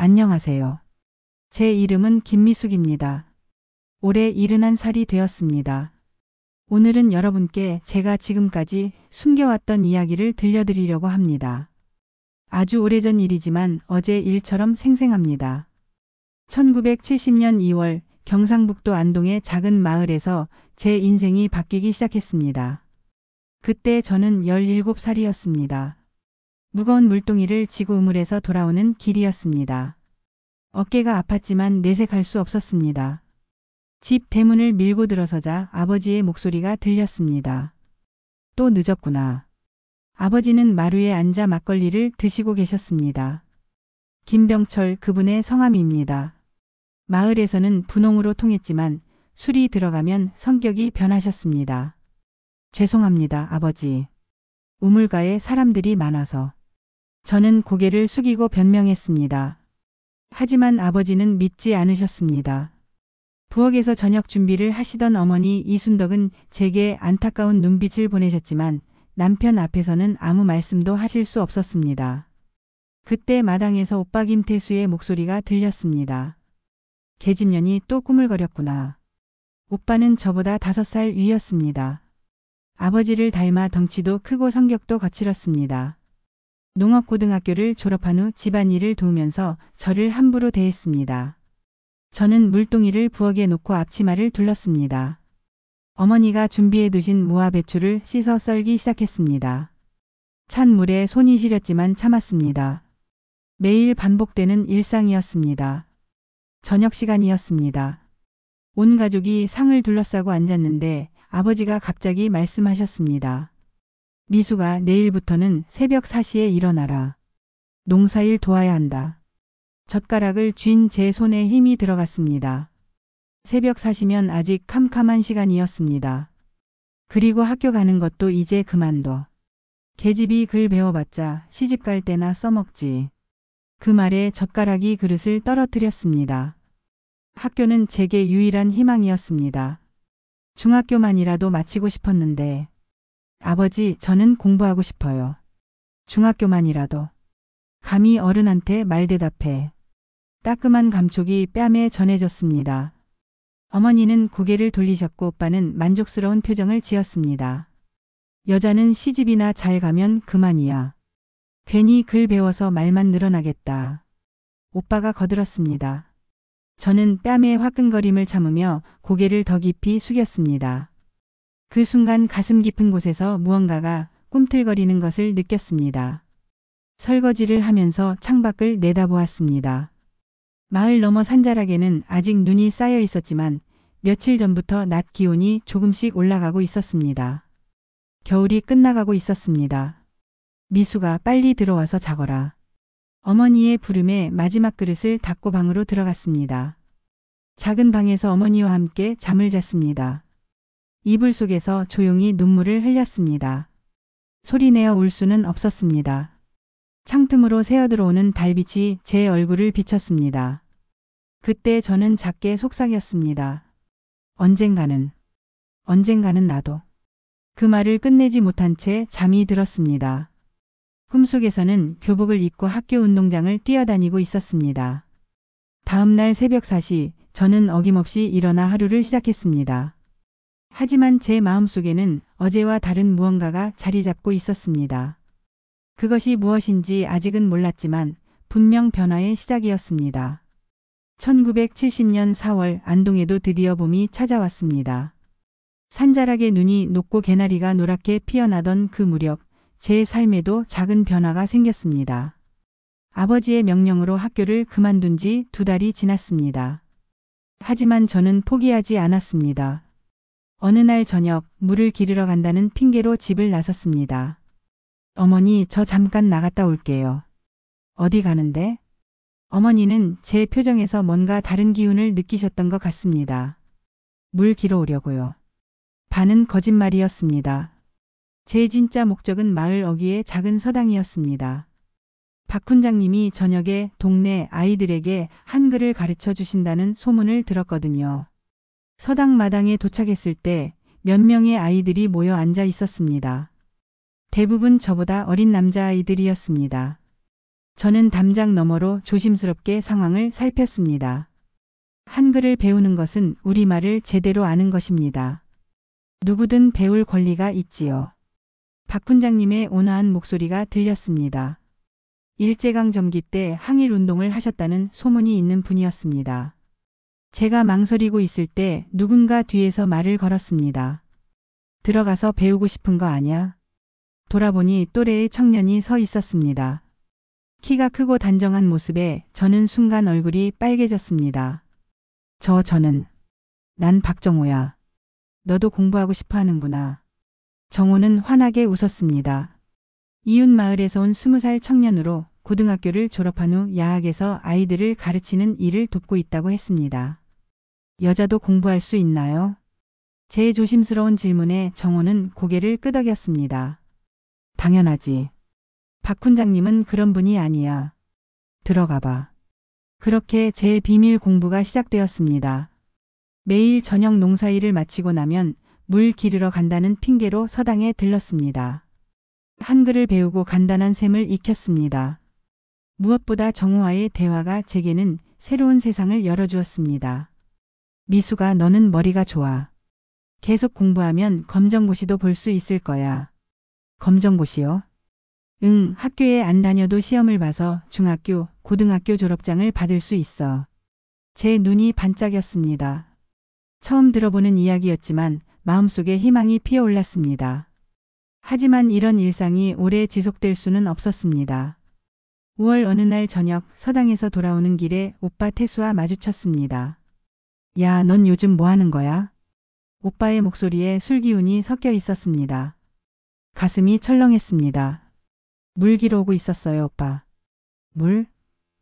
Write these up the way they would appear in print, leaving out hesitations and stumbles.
안녕하세요. 제 이름은 김미숙입니다. 올해 71살이 되었습니다. 오늘은 여러분께 제가 지금까지 숨겨왔던 이야기를 들려드리려고 합니다. 아주 오래전 일이지만 어제 일처럼 생생합니다. 1970년 2월 경상북도 안동의 작은 마을에서 제 인생이 바뀌기 시작했습니다. 그때 저는 17살이었습니다. 무거운 물동이를 지고 우물에서 돌아오는 길이었습니다. 어깨가 아팠지만 내색할 수 없었습니다. 집 대문을 밀고 들어서자 아버지의 목소리가 들렸습니다. 또 늦었구나. 아버지는 마루에 앉아 막걸리를 드시고 계셨습니다. 김병철 그분의 성함입니다. 마을에서는 분홍으로 통했지만 술이 들어가면 성격이 변하셨습니다. 죄송합니다, 아버지. 우물가에 사람들이 많아서. 저는 고개를 숙이고 변명했습니다. 하지만 아버지는 믿지 않으셨습니다. 부엌에서 저녁 준비를 하시던 어머니 이순덕은 제게 안타까운 눈빛을 보내셨지만 남편 앞에서는 아무 말씀도 하실 수 없었습니다. 그때 마당에서 오빠 김태수의 목소리가 들렸습니다. 계집년이 또 꾸물거렸구나. 오빠는 저보다 5살 위였습니다. 아버지를 닮아 덩치도 크고 성격도 거칠었습니다. 농업고등학교를 졸업한 후 집안일을 도우면서 저를 함부로 대했습니다. 저는 물동이를 부엌에 놓고 앞치마를 둘렀습니다. 어머니가 준비해 두신 무와 배추를 씻어 썰기 시작했습니다. 찬 물에 손이 시렸지만 참았습니다. 매일 반복되는 일상이었습니다. 저녁 시간이었습니다. 온 가족이 상을 둘러싸고 앉았는데 아버지가 갑자기 말씀하셨습니다. 미숙아, 내일부터는 새벽 4시에 일어나라. 농사일 도와야 한다. 젓가락을 쥔 제 손에 힘이 들어갔습니다. 새벽 4시면 아직 캄캄한 시간이었습니다. 그리고 학교 가는 것도 이제 그만둬. 계집이 글 배워봤자 시집 갈 때나 써먹지. 그 말에 젓가락이 그릇을 떨어뜨렸습니다. 학교는 제게 유일한 희망이었습니다. 중학교만이라도 마치고 싶었는데 아버지, 저는 공부하고 싶어요. 중학교만이라도. 감히 어른한테 말대답해. 따끔한 감촉이 뺨에 전해졌습니다. 어머니는 고개를 돌리셨고 오빠는 만족스러운 표정을 지었습니다. 여자는 시집이나 잘 가면 그만이야. 괜히 글 배워서 말만 늘어나겠다. 오빠가 거들었습니다. 저는 뺨의 화끈거림을 참으며 고개를 더 깊이 숙였습니다. 그 순간 가슴 깊은 곳에서 무언가가 꿈틀거리는 것을 느꼈습니다. 설거지를 하면서 창밖을 내다보았습니다. 마을 너머 산자락에는 아직 눈이 쌓여 있었지만 며칠 전부터 낮 기온이 조금씩 올라가고 있었습니다. 겨울이 끝나가고 있었습니다. 미숙아, 빨리 들어와서 자거라. 어머니의 부름에 마지막 그릇을 닫고 방으로 들어갔습니다. 작은 방에서 어머니와 함께 잠을 잤습니다. 이불 속에서 조용히 눈물을 흘렸습니다. 소리내어 울 수는 없었습니다. 창틈으로 새어들어오는 달빛이 제 얼굴을 비쳤습니다. 그때 저는 작게 속삭였습니다. 언젠가는 나도. 그 말을 끝내지 못한 채 잠이 들었습니다. 꿈속에서는 교복을 입고 학교 운동장을 뛰어다니고 있었습니다. 다음 날 새벽 4시 저는 어김없이 일어나 하루를 시작했습니다. 하지만 제 마음속에는 어제와 다른 무언가가 자리 잡고 있었습니다. 그것이 무엇인지 아직은 몰랐지만 분명 변화의 시작이었습니다. 1970년 4월 안동에도 드디어 봄이 찾아왔습니다. 산자락에 눈이 녹고 개나리가 노랗게 피어나던 그 무렵 제 삶에도 작은 변화가 생겼습니다. 아버지의 명령으로 학교를 그만둔 지 2달이 지났습니다. 하지만 저는 포기하지 않았습니다. 어느 날 저녁 물을 기르러 간다는 핑계로 집을 나섰습니다. 어머니, 저 잠깐 나갔다 올게요. 어디 가는데? 어머니는 제 표정에서 뭔가 다른 기운을 느끼셨던 것 같습니다. 물 기러 오려고요. 반은 거짓말이었습니다. 제 진짜 목적은 마을 어귀의 작은 서당이었습니다. 박 훈장님이 저녁에 동네 아이들에게 한글을 가르쳐 주신다는 소문을 들었거든요. 서당 마당에 도착했을 때 몇 명의 아이들이 모여 앉아 있었습니다. 대부분 저보다 어린 남자아이들이었습니다. 저는 담장 너머로 조심스럽게 상황을 살폈습니다. 한글을 배우는 것은 우리말을 제대로 아는 것입니다. 누구든 배울 권리가 있지요. 박 훈장님의 온화한 목소리가 들렸습니다. 일제강점기 때 항일운동을 하셨다는 소문이 있는 분이었습니다. 제가 망설이고 있을 때 누군가 뒤에서 말을 걸었습니다. 들어가서 배우고 싶은 거 아냐? 돌아보니 또래의 청년이 서 있었습니다. 키가 크고 단정한 모습에 저는 순간 얼굴이 빨개졌습니다. 난 박정호야. 너도 공부하고 싶어 하는구나. 정호는 환하게 웃었습니다. 이웃 마을에서 온 20살 청년으로 고등학교를 졸업한 후 야학에서 아이들을 가르치는 일을 돕고 있다고 했습니다. 여자도 공부할 수 있나요? 제 조심스러운 질문에 정호는 고개를 끄덕였습니다. 당연하지. 박 훈장님은 그런 분이 아니야. 들어가 봐. 그렇게 제 비밀 공부가 시작되었습니다. 매일 저녁 농사일을 마치고 나면 물 기르러 간다는 핑계로 서당에 들렀습니다. 한글을 배우고 간단한 셈을 익혔습니다. 무엇보다 정호와의 대화가 제게는 새로운 세상을 열어주었습니다. 미수가 너는 머리가 좋아. 계속 공부하면 검정고시도 볼 수 있을 거야. 검정고시요? 응, 학교에 안 다녀도 시험을 봐서 중학교, 고등학교 졸업장을 받을 수 있어. 제 눈이 반짝였습니다. 처음 들어보는 이야기였지만 마음속에 희망이 피어올랐습니다. 하지만 이런 일상이 오래 지속될 수는 없었습니다. 5월 어느 날 저녁 서당에서 돌아오는 길에 오빠 태수와 마주쳤습니다. 야, 넌 요즘 뭐 하는 거야? 오빠의 목소리에 술기운이 섞여 있었습니다. 가슴이 철렁했습니다. 물 기러 오고 있었어요, 오빠. 물?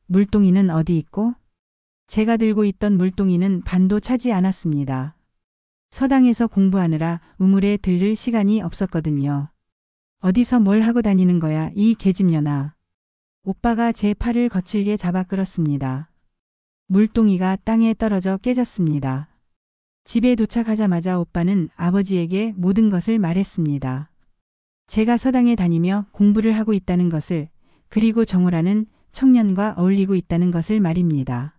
물동이는 어디 있고? 제가 들고 있던 물동이는 반도 차지 않았습니다. 서당에서 공부하느라 우물에 들를 시간이 없었거든요. 어디서 뭘 하고 다니는 거야, 이 계집년아. 오빠가 제 팔을 거칠게 잡아 끌었습니다. 물동이가 땅에 떨어져 깨졌습니다. 집에 도착하자마자 오빠는 아버지에게 모든 것을 말했습니다. 제가 서당에 다니며 공부를 하고 있다는 것을, 그리고 정호라는 청년과 어울리고 있다는 것을 말입니다.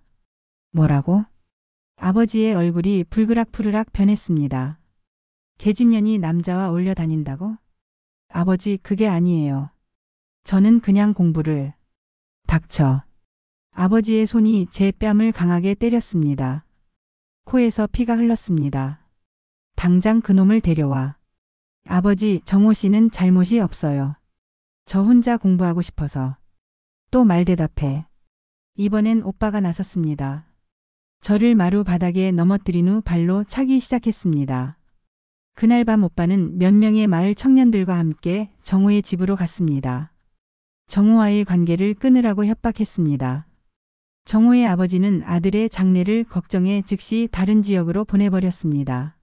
뭐라고? 아버지의 얼굴이 불그락푸르락 변했습니다. 계집년이 남자와 어울려 다닌다고? 아버지, 그게 아니에요. 저는 그냥 공부를. 닥쳐. 아버지의 손이 제 뺨을 강하게 때렸습니다. 코에서 피가 흘렀습니다. 당장 그놈을 데려와. 아버지, 정호 씨는 잘못이 없어요. 저 혼자 공부하고 싶어서. 또 말 대답해. 이번엔 오빠가 나섰습니다. 저를 마루 바닥에 넘어뜨린 후 발로 차기 시작했습니다. 그날 밤 오빠는 몇 명의 마을 청년들과 함께 정호의 집으로 갔습니다. 정호와의 관계를 끊으라고 협박했습니다. 정호의 아버지는 아들의 장래를 걱정해 즉시 다른 지역으로 보내버렸습니다.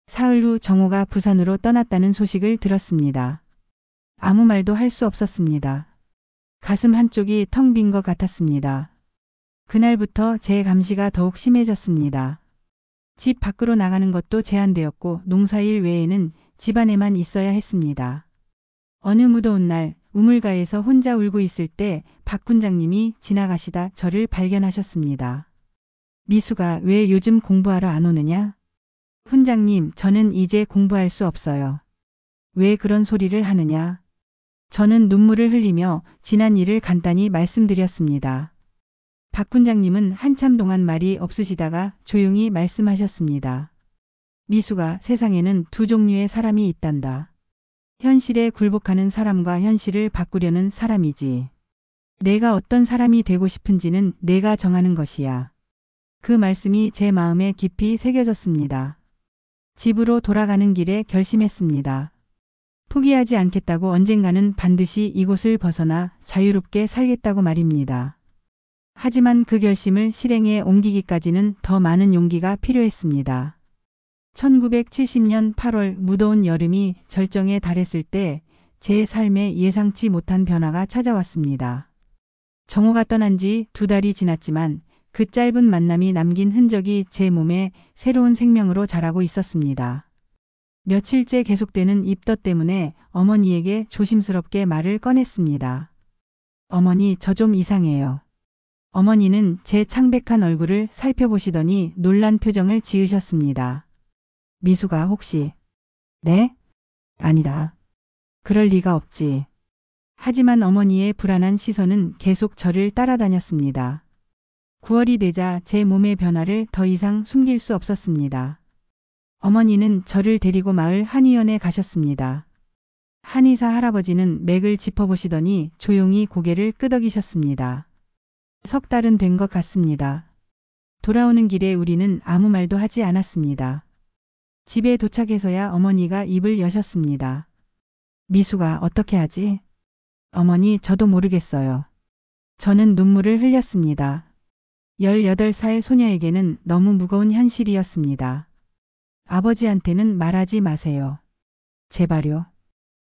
사흘 후 정호가 부산으로 떠났다는 소식을 들었습니다. 아무 말도 할 수 없었습니다. 가슴 한쪽이 텅 빈 것 같았습니다. 그날부터 제 감시가 더욱 심해졌습니다. 집 밖으로 나가는 것도 제한되었고 농사일 외에는 집 안에만 있어야 했습니다. 어느 무더운 날 우물가에서 혼자 울고 있을 때 박 훈장님이 지나가시다 저를 발견하셨습니다. 미수가 왜 요즘 공부하러 안 오느냐? 훈장님, 저는 이제 공부할 수 없어요. 왜 그런 소리를 하느냐? 저는 눈물을 흘리며 지난 일을 간단히 말씀드렸습니다. 박 훈장님은 한참 동안 말이 없으시다가 조용히 말씀하셨습니다. 미수가, 세상에는 두 종류의 사람이 있단다. 현실에 굴복하는 사람과 현실을 바꾸려는 사람이지. 내가 어떤 사람이 되고 싶은지는 내가 정하는 것이야. 그 말씀이 제 마음에 깊이 새겨졌습니다. 집으로 돌아가는 길에 결심했습니다. 포기하지 않겠다고, 언젠가는 반드시 이곳을 벗어나 자유롭게 살겠다고 말입니다. 하지만 그 결심을 실행에 옮기기까지는 더 많은 용기가 필요했습니다. 1970년 8월 무더운 여름이 절정에 달했을 때 제 삶에 예상치 못한 변화가 찾아왔습니다. 정호가 떠난 지 2달이 지났지만 그 짧은 만남이 남긴 흔적이 제 몸에 새로운 생명으로 자라고 있었습니다. 며칠째 계속되는 입덧 때문에 어머니에게 조심스럽게 말을 꺼냈습니다. 어머니, 저 좀 이상해요. 어머니는 제 창백한 얼굴을 살펴보시더니 놀란 표정을 지으셨습니다. 미수가 혹시, 네? 아니다. 그럴 리가 없지. 하지만 어머니의 불안한 시선은 계속 저를 따라다녔습니다. 9월이 되자 제 몸의 변화를 더 이상 숨길 수 없었습니다. 어머니는 저를 데리고 마을 한의원에 가셨습니다. 한의사 할아버지는 맥을 짚어보시더니 조용히 고개를 끄덕이셨습니다. 석 달은 된 것 같습니다. 돌아오는 길에 우리는 아무 말도 하지 않았습니다. 집에 도착해서야 어머니가 입을 여셨습니다. 미수가 어떻게 하지? 어머니, 저도 모르겠어요. 저는 눈물을 흘렸습니다. 18살 소녀에게는 너무 무거운 현실이었습니다. 아버지한테는 말하지 마세요. 제발요.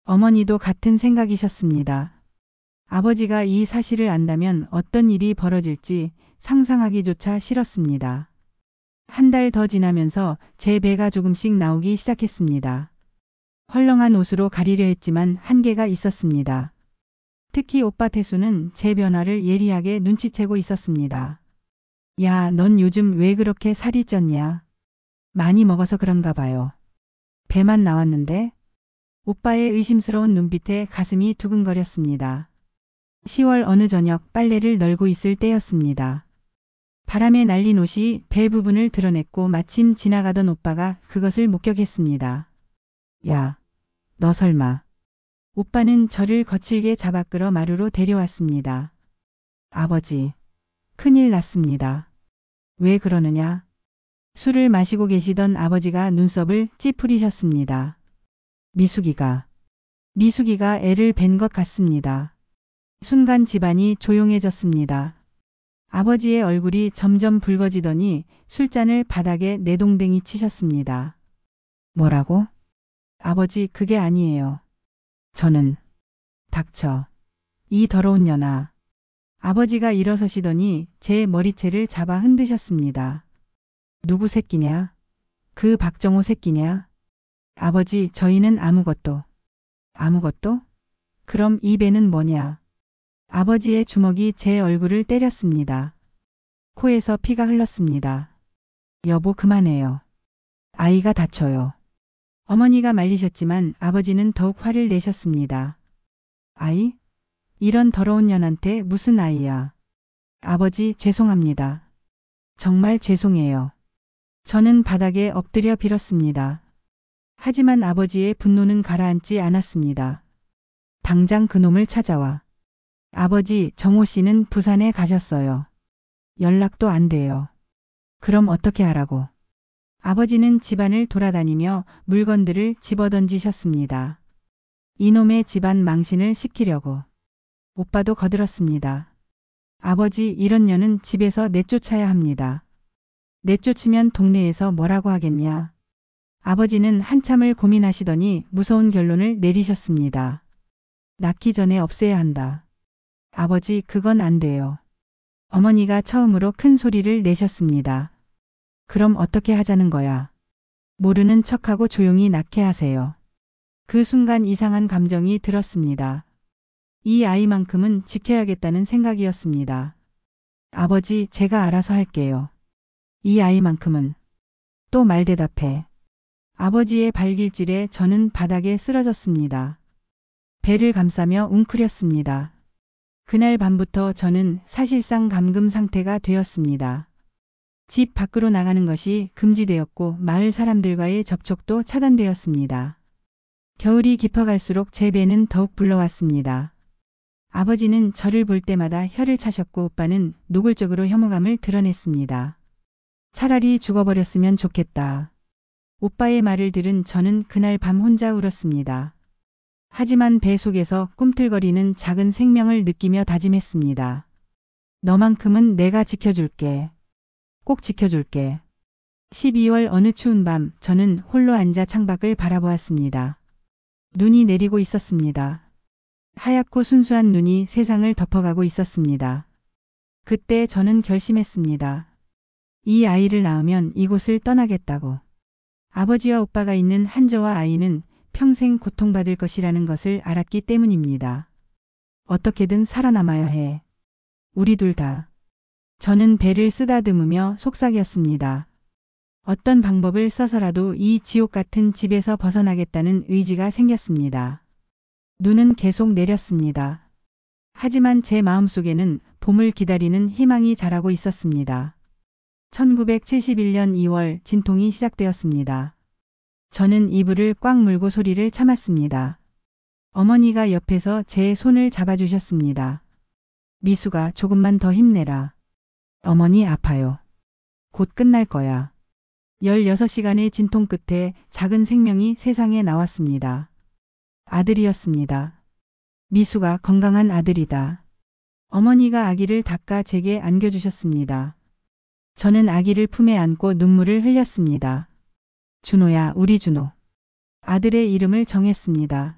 어머니도 같은 생각이셨습니다. 아버지가 이 사실을 안다면 어떤 일이 벌어질지 상상하기조차 싫었습니다. 한 달 더 지나면서 제 배가 조금씩 나오기 시작했습니다. 헐렁한 옷으로 가리려 했지만 한계가 있었습니다. 특히 오빠 태수는 제 변화를 예리하게 눈치채고 있었습니다. 야, 넌 요즘 왜 그렇게 살이 쪘냐? 많이 먹어서 그런가 봐요. 배만 나왔는데? 오빠의 의심스러운 눈빛에 가슴이 두근거렸습니다. 10월 어느 저녁 빨래를 널고 있을 때였습니다. 바람에 날린 옷이 배 부분을 드러냈고 마침 지나가던 오빠가 그것을 목격했습니다. 야, 너 설마. 오빠는 저를 거칠게 잡아 끌어 마루로 데려왔습니다. 아버지, 큰일 났습니다. 왜 그러느냐? 술을 마시고 계시던 아버지가 눈썹을 찌푸리셨습니다. 미숙이가 애를 뵌 것 같습니다. 순간 집안이 조용해졌습니다. 아버지의 얼굴이 점점 붉어지더니 술잔을 바닥에 내동댕이 치셨습니다. 뭐라고? 아버지, 그게 아니에요. 저는. 닥쳐. 이 더러운 년아. 아버지가 일어서시더니 제 머리채를 잡아 흔드셨습니다. 누구 새끼냐? 그 박정호 새끼냐? 아버지, 저희는 아무것도. 아무것도? 그럼 이 배는 뭐냐? 아버지의 주먹이 제 얼굴을 때렸습니다. 코에서 피가 흘렀습니다. 여보, 그만해요. 아이가 다쳐요. 어머니가 말리셨지만 아버지는 더욱 화를 내셨습니다. 아이? 이런 더러운 년한테 무슨 아이야. 아버지, 죄송합니다. 정말 죄송해요. 저는 바닥에 엎드려 빌었습니다. 하지만 아버지의 분노는 가라앉지 않았습니다. 당장 그놈을 찾아와. 아버지, 정호 씨는 부산에 가셨어요. 연락도 안 돼요. 그럼 어떻게 하라고? 아버지는 집안을 돌아다니며 물건들을 집어던지셨습니다. 이놈의 집안 망신을 시키려고. 오빠도 거들었습니다. 아버지, 이런 년은 집에서 내쫓아야 합니다. 내쫓으면 동네에서 뭐라고 하겠냐. 아버지는 한참을 고민하시더니 무서운 결론을 내리셨습니다. 낳기 전에 없애야 한다. 아버지, 그건 안 돼요. 어머니가 처음으로 큰 소리를 내셨습니다. 그럼 어떻게 하자는 거야? 모르는 척하고 조용히 낳게 하세요. 그 순간 이상한 감정이 들었습니다. 이 아이만큼은 지켜야겠다는 생각이었습니다. 아버지, 제가 알아서 할게요. 이 아이만큼은. 또 말대답해. 아버지의 발길질에 저는 바닥에 쓰러졌습니다. 배를 감싸며 웅크렸습니다. 그날 밤부터 저는 사실상 감금 상태가 되었습니다. 집 밖으로 나가는 것이 금지되었고 마을 사람들과의 접촉도 차단되었습니다. 겨울이 깊어갈수록 제 배는 더욱 불러왔습니다. 아버지는 저를 볼 때마다 혀를 차셨고 오빠는 노골적으로 혐오감을 드러냈습니다. 차라리 죽어버렸으면 좋겠다. 오빠의 말을 들은 저는 그날 밤 혼자 울었습니다. 하지만 배 속에서 꿈틀거리는 작은 생명을 느끼며 다짐했습니다. 너만큼은 내가 지켜줄게. 꼭 지켜줄게. 12월 어느 추운 밤 저는 홀로 앉아 창밖을 바라보았습니다. 눈이 내리고 있었습니다. 하얗고 순수한 눈이 세상을 덮어가고 있었습니다. 그때 저는 결심했습니다. 이 아이를 낳으면 이곳을 떠나겠다고. 아버지와 오빠가 있는 한저와 아이는 평생 고통받을 것이라는 것을 알았기 때문입니다. 어떻게든 살아남아야 해. 우리 둘 다. 저는 배를 쓰다듬으며 속삭였습니다. 어떤 방법을 써서라도 이 지옥 같은 집에서 벗어나겠다는 의지가 생겼습니다. 눈은 계속 내렸습니다. 하지만 제 마음속에는 봄을 기다리는 희망이 자라고 있었습니다. 1971년 2월 진통이 시작되었습니다. 저는 이불을 꽉 물고 소리를 참았습니다. 어머니가 옆에서 제 손을 잡아주셨습니다. 미수가 조금만 더 힘내라. 어머니 아파요. 곧 끝날 거야. 16시간의 진통 끝에 작은 생명이 세상에 나왔습니다. 아들이었습니다. 미수가 건강한 아들이다. 어머니가 아기를 닦아 제게 안겨주셨습니다. 저는 아기를 품에 안고 눈물을 흘렸습니다. 준호야, 우리 준호. 아들의 이름을 정했습니다.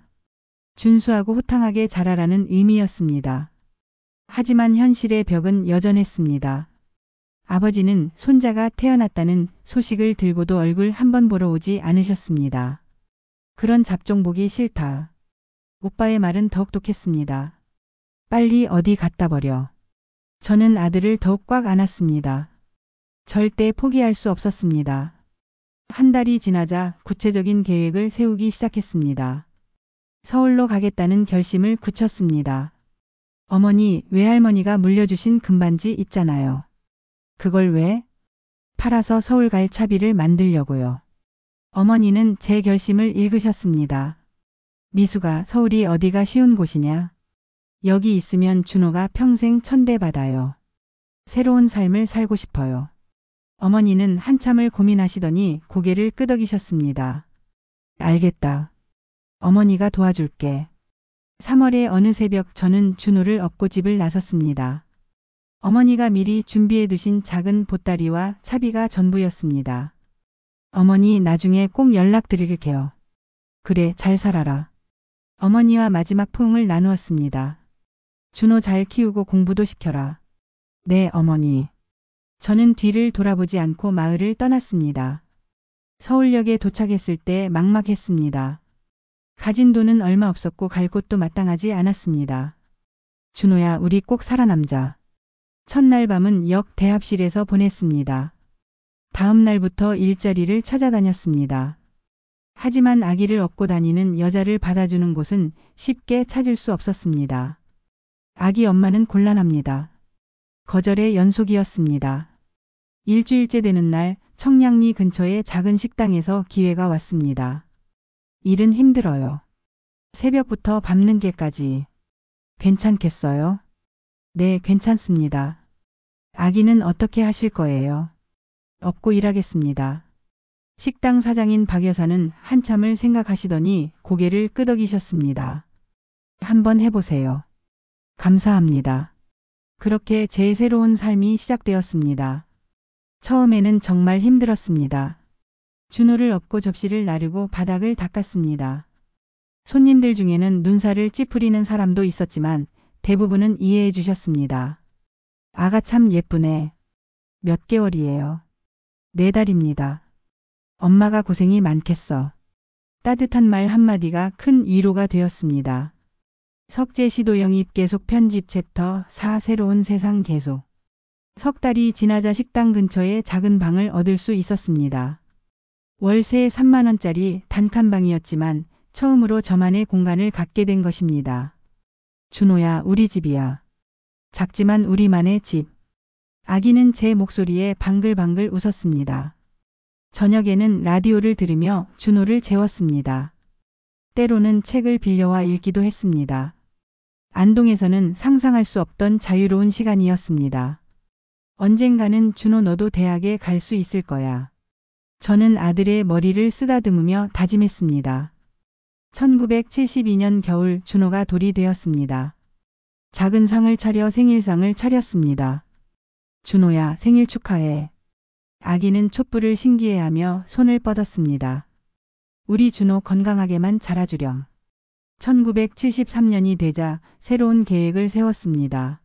준수하고 호탕하게 자라라는 의미였습니다. 하지만 현실의 벽은 여전했습니다. 아버지는 손자가 태어났다는 소식을 들고도 얼굴 한번 보러 오지 않으셨습니다. 그런 잡종 보기 싫다. 오빠의 말은 더욱 독했습니다. 빨리 어디 갖다 버려. 저는 아들을 더욱 꽉 안았습니다. 절대 포기할 수 없었습니다. 한 달이 지나자 구체적인 계획을 세우기 시작했습니다. 서울로 가겠다는 결심을 굳혔습니다. 어머니, 외할머니가 물려주신 금반지 있잖아요. 그걸 왜? 팔아서 서울 갈 차비를 만들려고요. 어머니는 제 결심을 읽으셨습니다. 미수가 서울이 어디가 쉬운 곳이냐? 여기 있으면 준호가 평생 천대받아요. 새로운 삶을 살고 싶어요. 어머니는 한참을 고민하시더니 고개를 끄덕이셨습니다. 알겠다. 어머니가 도와줄게. 3월의 어느 새벽 저는 준호를 업고 집을 나섰습니다. 어머니가 미리 준비해 두신 작은 보따리와 차비가 전부였습니다. 어머니, 나중에 꼭 연락드릴게요. 그래, 잘 살아라. 어머니와 마지막 포옹을 나누었습니다. 준호 잘 키우고 공부도 시켜라. 네, 어머니. 저는 뒤를 돌아보지 않고 마을을 떠났습니다. 서울역에 도착했을 때 막막했습니다. 가진 돈은 얼마 없었고 갈 곳도 마땅하지 않았습니다. 준호야, 우리 꼭 살아남자. 첫날 밤은 역 대합실에서 보냈습니다. 다음 날부터 일자리를 찾아다녔습니다. 하지만 아기를 업고 다니는 여자를 받아주는 곳은 쉽게 찾을 수 없었습니다. 아기 엄마는 곤란합니다. 거절의 연속이었습니다. 일주일째 되는 날 청량리 근처의 작은 식당에서 기회가 왔습니다. 일은 힘들어요. 새벽부터 밤늦게까지. 괜찮겠어요? 네, 괜찮습니다. 아기는 어떻게 하실 거예요? 업고 일하겠습니다. 식당 사장인 박 여사는 한참을 생각하시더니 고개를 끄덕이셨습니다. 한번 해보세요. 감사합니다. 그렇게 제 새로운 삶이 시작되었습니다. 처음에는 정말 힘들었습니다. 준호를 업고 접시를 나르고 바닥을 닦았습니다. 손님들 중에는 눈살을 찌푸리는 사람도 있었지만 대부분은 이해해 주셨습니다. 아가 참 예쁘네. 몇 개월이에요? 4달입니다. 엄마가 고생이 많겠어. 따뜻한 말 한마디가 큰 위로가 되었습니다. 석재 시도 영입 계속 편집 챕터 4 새로운 세상 계속. 석 달이 지나자 식당 근처에 작은 방을 얻을 수 있었습니다. 월세 3만 원짜리 단칸방이었지만 처음으로 저만의 공간을 갖게 된 것입니다. 준호야, 우리 집이야. 작지만 우리만의 집. 아기는 제 목소리에 방글방글 웃었습니다. 저녁에는 라디오를 들으며 준호를 재웠습니다. 때로는 책을 빌려와 읽기도 했습니다. 안동에서는 상상할 수 없던 자유로운 시간이었습니다. 언젠가는 준호 너도 대학에 갈 수 있을 거야. 저는 아들의 머리를 쓰다듬으며 다짐했습니다. 1972년 겨울 준호가 돌이 되었습니다. 작은 상을 차려 생일상을 차렸습니다. 준호야, 생일 축하해. 아기는 촛불을 신기해하며 손을 뻗었습니다. 우리 준호 건강하게만 자라주렴. 1973년이 되자 새로운 계획을 세웠습니다.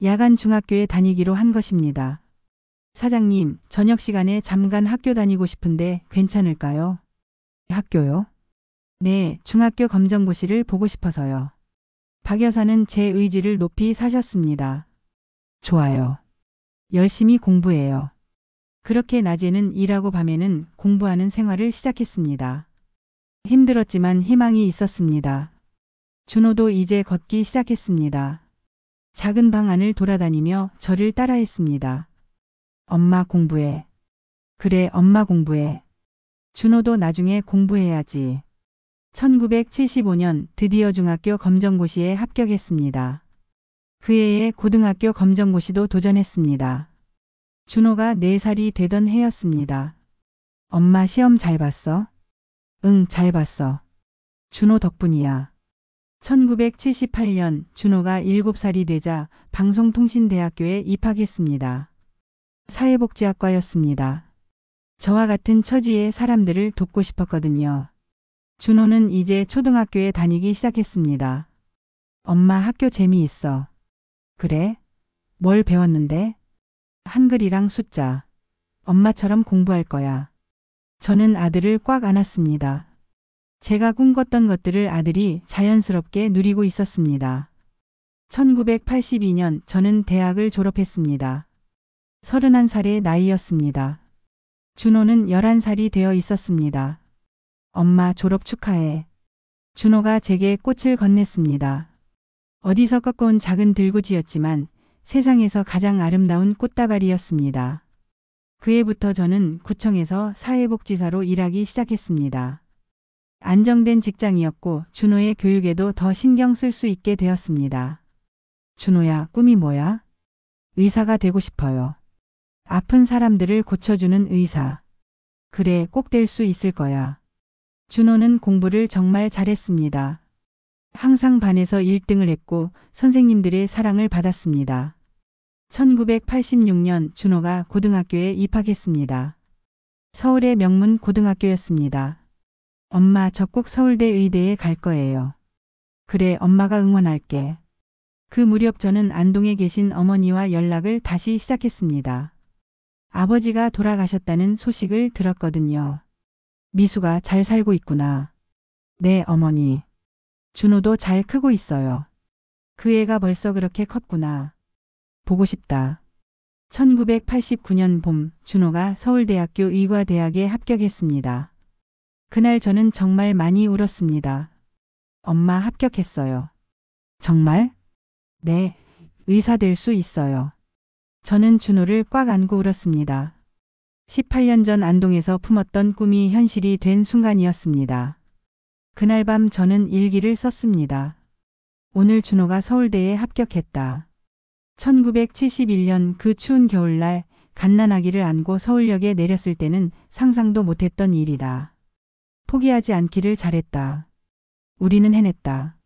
야간 중학교에 다니기로 한 것입니다. 사장님, 저녁 시간에 잠깐 학교 다니고 싶은데 괜찮을까요? 학교요? 네, 중학교 검정고시를 보고 싶어서요. 박 여사는 제 의지를 높이 사셨습니다. 좋아요. 열심히 공부해요. 그렇게 낮에는 일하고 밤에는 공부하는 생활을 시작했습니다. 힘들었지만 희망이 있었습니다. 준호도 이제 걷기 시작했습니다. 작은 방 안을 돌아다니며 저를 따라했습니다. 엄마 공부해. 그래, 엄마 공부해. 준호도 나중에 공부해야지. 1975년 드디어 중학교 검정고시에 합격했습니다. 그 해에 고등학교 검정고시도 도전했습니다. 준호가 4살이 되던 해였습니다. 엄마 시험 잘 봤어? 응, 잘 봤어. 준호 덕분이야. 1978년 준호가 7살이 되자 방송통신대학교에 입학했습니다. 사회복지학과였습니다. 저와 같은 처지의 사람들을 돕고 싶었거든요. 준호는 이제 초등학교에 다니기 시작했습니다. 엄마 학교 재미있어. 그래? 뭘 배웠는데? 한글이랑 숫자. 엄마처럼 공부할 거야. 저는 아들을 꽉 안았습니다. 제가 꿈꿨던 것들을 아들이 자연스럽게 누리고 있었습니다. 1982년 저는 대학을 졸업했습니다. 31살의 나이였습니다. 준호는 11살이 되어 있었습니다. 엄마 졸업 축하해. 준호가 제게 꽃을 건넸습니다. 어디서 꺾어온 작은 들구지였지만 세상에서 가장 아름다운 꽃다발이었습니다. 그 해부터 저는 구청에서 사회복지사로 일하기 시작했습니다. 안정된 직장이었고 준호의 교육에도 더 신경 쓸 수 있게 되었습니다. 준호야, 꿈이 뭐야? 의사가 되고 싶어요. 아픈 사람들을 고쳐주는 의사. 그래, 꼭 될 수 있을 거야. 준호는 공부를 정말 잘했습니다. 항상 반에서 1등을 했고 선생님들의 사랑을 받았습니다. 1986년 준호가 고등학교에 입학했습니다. 서울의 명문 고등학교였습니다. 엄마, 저 꼭 서울대 의대에 갈 거예요. 그래, 엄마가 응원할게. 그 무렵 저는 안동에 계신 어머니와 연락을 다시 시작했습니다. 아버지가 돌아가셨다는 소식을 들었거든요. 미수가 잘 살고 있구나. 네, 어머니. 준호도 잘 크고 있어요. 그 애가 벌써 그렇게 컸구나. 보고 싶다. 1989년 봄 준호가 서울대학교 의과대학에 합격했습니다. 그날 저는 정말 많이 울었습니다. 엄마 합격했어요. 정말? 네, 의사 될 수 있어요. 저는 준호를 꽉 안고 울었습니다. 18년 전 안동에서 품었던 꿈이 현실이 된 순간이었습니다. 그날 밤 저는 일기를 썼습니다. 오늘 준호가 서울대에 합격했다. 1971년 그 추운 겨울날 갓난아기를 안고 서울역에 내렸을 때는 상상도 못했던 일이다. 포기하지 않기를 잘했다. 우리는 해냈다.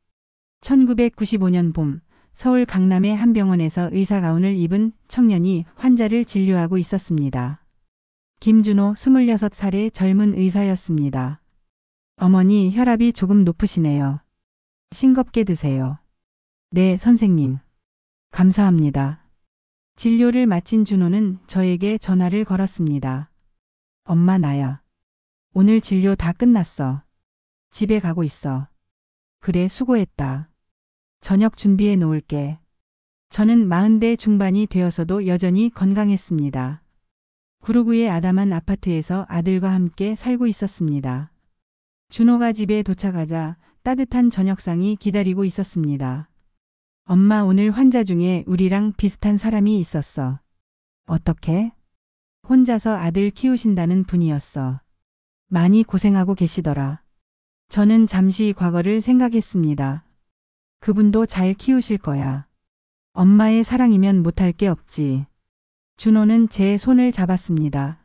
1995년 봄 서울 강남의 한 병원에서 의사 가운을 입은 청년이 환자를 진료하고 있었습니다. 김준호 26살의 젊은 의사였습니다. 어머니, 혈압이 조금 높으시네요. 싱겁게 드세요. 네, 선생님. 감사합니다. 진료를 마친 준호는 저에게 전화를 걸었습니다. 엄마, 나야. 오늘 진료 다 끝났어. 집에 가고 있어. 그래, 수고했다. 저녁 준비해 놓을게. 저는 40대 중반이 되어서도 여전히 건강했습니다. 구로구의 아담한 아파트에서 아들과 함께 살고 있었습니다. 준호가 집에 도착하자 따뜻한 저녁상이 기다리고 있었습니다. 엄마, 오늘 환자 중에 우리랑 비슷한 사람이 있었어. 어떻게? 혼자서 아들 키우신다는 분이었어. 많이 고생하고 계시더라. 저는 잠시 과거를 생각했습니다. 그분도 잘 키우실 거야. 엄마의 사랑이면 못할 게 없지. 준호는 제 손을 잡았습니다.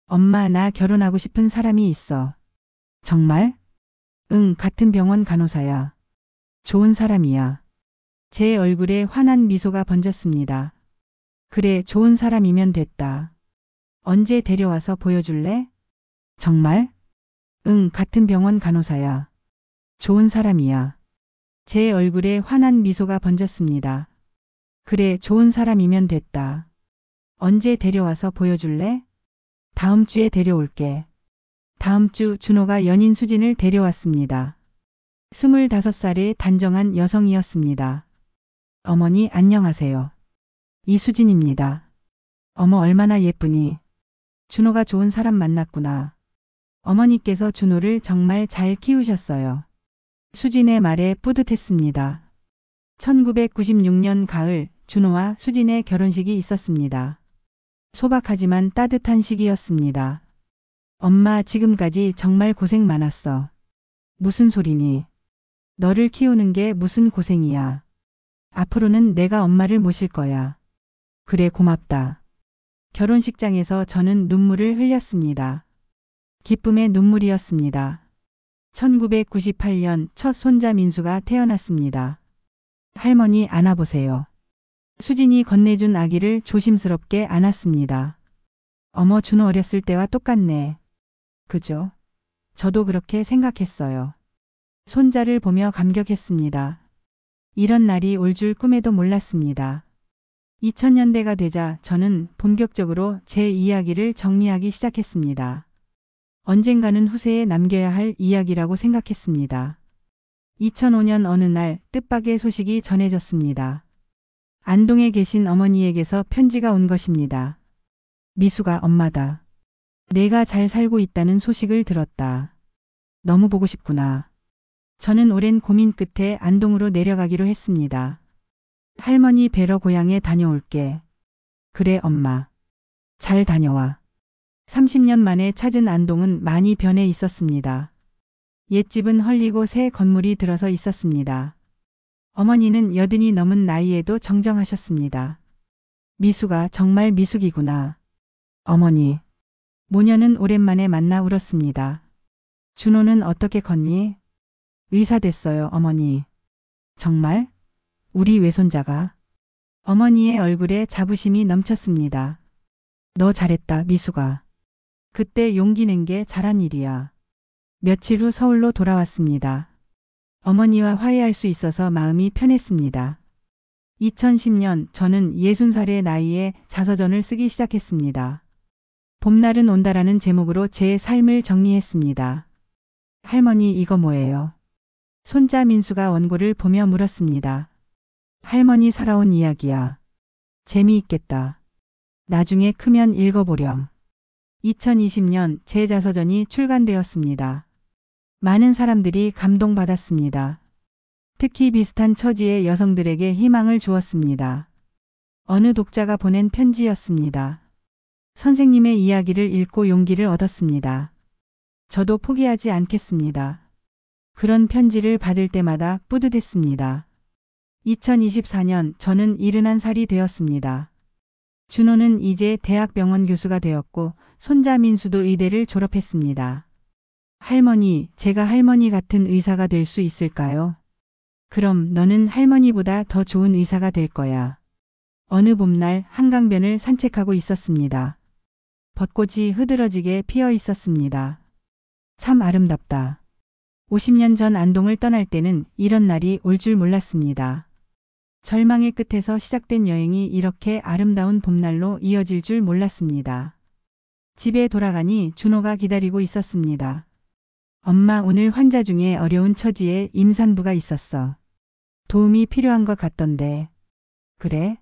엄마, 나 결혼하고 싶은 사람이 있어. 정말? 응, 같은 병원 간호사야. 좋은 사람이야. 제 얼굴에 환한 미소가 번졌습니다. 그래, 좋은 사람이면 됐다. 언제 데려와서 보여줄래? 정말? 응, 같은 병원 간호사야. 좋은 사람이야. 제 얼굴에 환한 미소가 번졌습니다. 그래, 좋은 사람이면 됐다. 언제 데려와서 보여줄래? 다음 주에 데려올게. 다음 주 준호가 연인 수진을 데려왔습니다. 25살의 단정한 여성이었습니다. 어머니 안녕하세요. 이수진입니다. 어머 얼마나 예쁘니. 준호가 좋은 사람 만났구나. 어머니께서 준호를 정말 잘 키우셨어요. 수진의 말에 뿌듯했습니다. 1996년 가을 준호와 수진의 결혼식이 있었습니다. 소박하지만 따뜻한 시기였습니다. 엄마 지금까지 정말 고생 많았어. 무슨 소리니? 너를 키우는 게 무슨 고생이야. 앞으로는 내가 엄마를 모실 거야. 그래 고맙다. 결혼식장에서 저는 눈물을 흘렸습니다. 기쁨의 눈물이었습니다. 1998년 첫 손자 민수가 태어났습니다. 할머니 안아보세요. 수진이 건네준 아기를 조심스럽게 안았습니다. 어머 준호 어렸을 때와 똑같네. 그죠? 저도 그렇게 생각했어요. 손자를 보며 감격했습니다. 이런 날이 올 줄 꿈에도 몰랐습니다. 2000년대가 되자 저는 본격적으로 제 이야기를 정리하기 시작했습니다. 언젠가는 후세에 남겨야 할 이야기라고 생각했습니다. 2005년 어느 날 뜻밖의 소식이 전해졌습니다. 안동에 계신 어머니에게서 편지가 온 것입니다. 미수가 엄마다. 내가 잘 살고 있다는 소식을 들었다. 너무 보고 싶구나. 저는 오랜 고민 끝에 안동으로 내려가기로 했습니다. 할머니 뵈러 고향에 다녀올게. 그래 엄마. 잘 다녀와. 30년 만에 찾은 안동은 많이 변해 있었습니다. 옛집은 헐리고 새 건물이 들어서 있었습니다. 어머니는 80이 넘은 나이에도 정정하셨습니다. 미수가 정말 미숙이구나. 어머니. 모녀는 오랜만에 만나 울었습니다. 준호는 어떻게 컸니? 의사 됐어요, 어머니. 정말? 우리 외손자가? 어머니의 얼굴에 자부심이 넘쳤습니다. 너 잘했다, 미수가. 그때 용기 낸 게 잘한 일이야. 며칠 후 서울로 돌아왔습니다. 어머니와 화해할 수 있어서 마음이 편했습니다. 2010년 저는 60살의 나이에 자서전을 쓰기 시작했습니다. 봄날은 온다라는 제목으로 제 삶을 정리했습니다. 할머니 이거 뭐예요? 손자 민수가 원고를 보며 물었습니다. 할머니 살아온 이야기야. 재미있겠다. 나중에 크면 읽어보렴. 2020년 제 자서전이 출간되었습니다. 많은 사람들이 감동받았습니다. 특히 비슷한 처지의 여성들에게 희망을 주었습니다. 어느 독자가 보낸 편지였습니다. 선생님의 이야기를 읽고 용기를 얻었습니다. 저도 포기하지 않겠습니다. 그런 편지를 받을 때마다 뿌듯했습니다. 2024년 저는 71살이 되었습니다. 준호는 이제 대학병원 교수가 되었고 손자 민수도 의대를 졸업했습니다. 할머니, 제가 할머니 같은 의사가 될 수 있을까요? 그럼 너는 할머니보다 더 좋은 의사가 될 거야. 어느 봄날 한강변을 산책하고 있었습니다. 벚꽃이 흐드러지게 피어 있었습니다. 참 아름답다. 50년 전 안동을 떠날 때는 이런 날이 올 줄 몰랐습니다. 절망의 끝에서 시작된 여행이 이렇게 아름다운 봄날로 이어질 줄 몰랐습니다. 집에 돌아가니 준호가 기다리고 있었습니다. 엄마 오늘 환자 중에 어려운 처지에 임산부가 있었어. 도움이 필요한 것 같던데. 그래?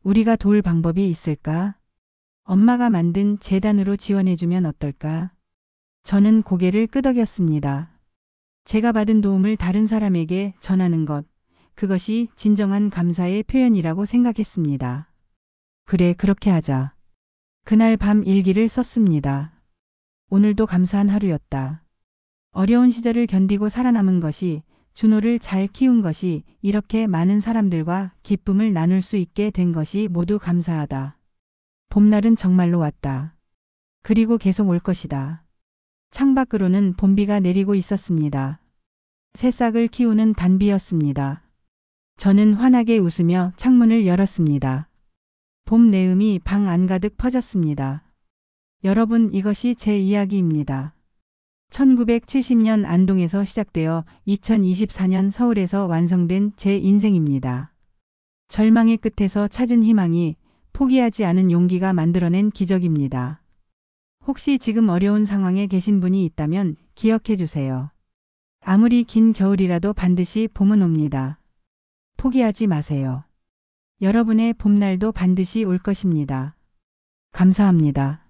우리가 도울 방법이 있을까? 엄마가 만든 재단으로 지원해주면 어떨까? 저는 고개를 끄덕였습니다. 제가 받은 도움을 다른 사람에게 전하는 것, 그것이 진정한 감사의 표현이라고 생각했습니다. 그래, 그렇게 하자. 그날 밤 일기를 썼습니다. 오늘도 감사한 하루였다. 어려운 시절을 견디고 살아남은 것이, 준호를 잘 키운 것이, 이렇게 많은 사람들과 기쁨을 나눌 수 있게 된 것이 모두 감사하다. 봄날은 정말로 왔다. 그리고 계속 올 것이다. 창밖으로는 봄비가 내리고 있었습니다. 새싹을 키우는 단비였습니다. 저는 환하게 웃으며 창문을 열었습니다. 봄 내음이 방 안가득 퍼졌습니다. 여러분, 이것이 제 이야기입니다. 1970년 안동에서 시작되어 2024년 서울에서 완성된 제 인생입니다. 절망의 끝에서 찾은 희망이, 포기하지 않은 용기가 만들어낸 기적입니다. 혹시 지금 어려운 상황에 계신 분이 있다면 기억해 주세요. 아무리 긴 겨울이라도 반드시 봄은 옵니다. 포기하지 마세요. 여러분의 봄날도 반드시 올 것입니다. 감사합니다.